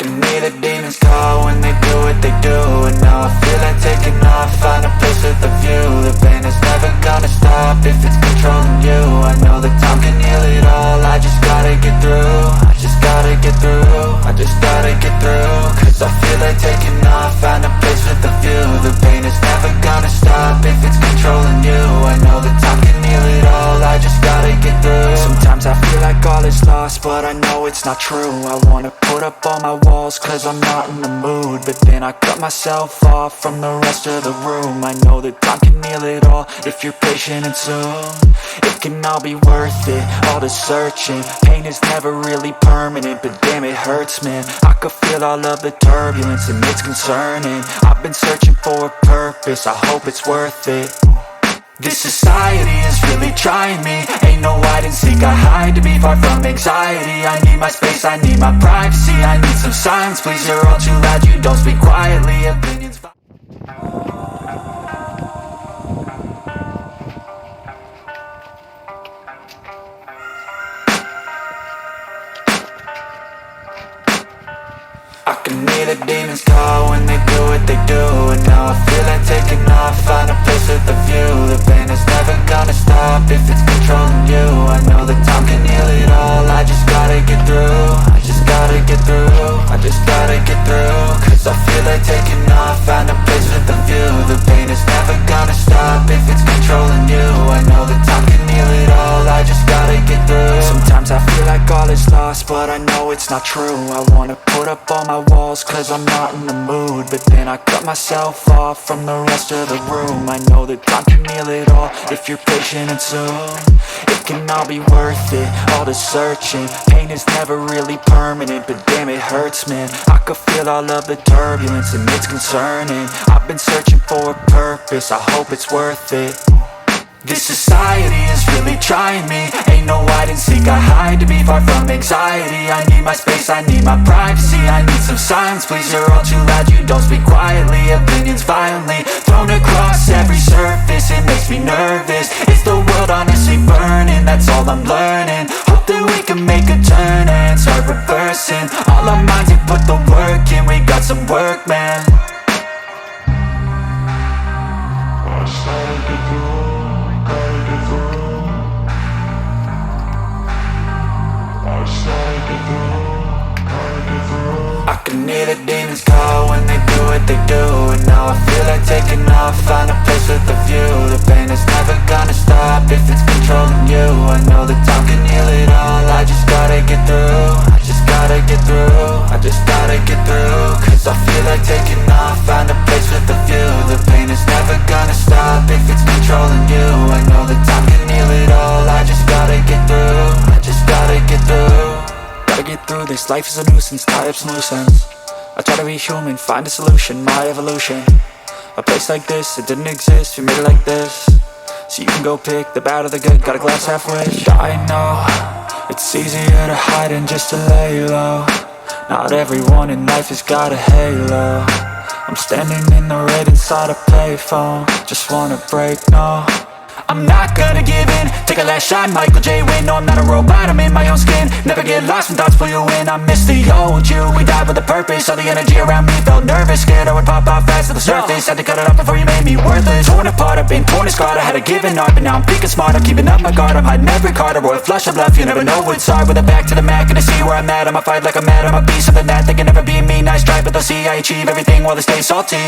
can hear the demons call when they do what they do. And now I feel like taking off, find a place with a view. The pain is never gonna stop if it's controlling you. I know that time can heal it all, I just gotta get through. I just gotta get through, I just gotta get through. Cause I feel like taking off, find a place with a view. The pain is never gonna stop if it's controlling you. I know that time can heal it all, I just gotta get through. Sometimes I feel like all is lost, but I know it's not true. I wanna put up all my walls cause I'm not in the mood, but then I cut myself off from the rest of the room. I know that time can heal it all if you're patient, and soon it can all be worth it, all the searching. Pain is never really permanent, but damn it hurts, man. I could feel all of the turbulence and it's concerning. I've been searching for a purpose, I hope it's worth it. This society is really trying me. Ain't no hide and seek, I hide to be far from anxiety. I need my space, I need my privacy. I need some silence, please, you're all too loud. You don't speak quietly, opinions. I can hear the demons call when they do what they do. And now I feel like taking off, find a place with a view. The pain is never gonna stop if it's controlling you. I know that time can heal it all, I just gotta get through. I just gotta get through, I just gotta get through. Cause I feel like taking off, find a place with a view. The pain is never gonna stop if it's controlling you. I know that time can heal it all, I just gotta get through. Sometimes I feel like all is lost, but I know it's not true. I wanna put up all my walls cause I'm not in the mood, but then I cut myself off from the rest of the room. I know that time can heal it all if you're patient, and soon it can all be worth it, all the searching. Pain is never really permanent, but damn it hurts, man. I could feel all of the turbulence and it's concerning. I've been searching for a purpose, I hope it's worth it. This society is really trying me. Ain't no hide and seek, I hide to be far from anxiety. I need my space, I need my privacy. I need some silence, please, you're all too loud. You don't speak quietly, opinions violently thrown across every surface. It makes me nervous, is the world honestly burning? That's all I'm learning. Hope that we can make a turn and start reversing. All our minds have put the work in, we got some work, man. I started to do. I can hear the demons call when they do what they do. And now I feel like taking off, find a place with a view. The pain is never gonna stop if it's controlling you. I know that time can heal it all, I just gotta get through. I just gotta get through, I just gotta get through. Cause I feel like taking off, find a place with a view. The pain is never gonna stop if it's controlling you. I know that time can heal it all, I just gotta get through. I just gotta get through. Gotta get through this, life is a nuisance, tie up some loose ends. I try to be human, find a solution, my evolution. A place like this, it didn't exist, we made it like this. So you can go pick the bad or the good, got a glass halfway. I know, it's easier to hide than just to lay low. Not everyone in life has got a halo. I'm standing in the red inside a payphone, just wanna break, no. I'm not gonna give in, take a last shot, Michael J. Win. No, I'm not a robot, I'm in my own skin. Never get lost when thoughts pull you in. I miss the old you, we died with a purpose. All the energy around me felt nervous, scared I would pop out fast to the surface. Had to cut it off before you made me worthless. Torn apart, I've been torn and scarred. I had a given art, but now I'm thinking smart. I'm keeping up my guard, I'm hiding every card. A royal flush of bluff, you never know what's hard. With a back to the mat, gonna see where I'm at. I'ma fight like I'm mad, I'm a beast of the net. They can never be me, nice try, but they'll see I achieve everything while they stay salty.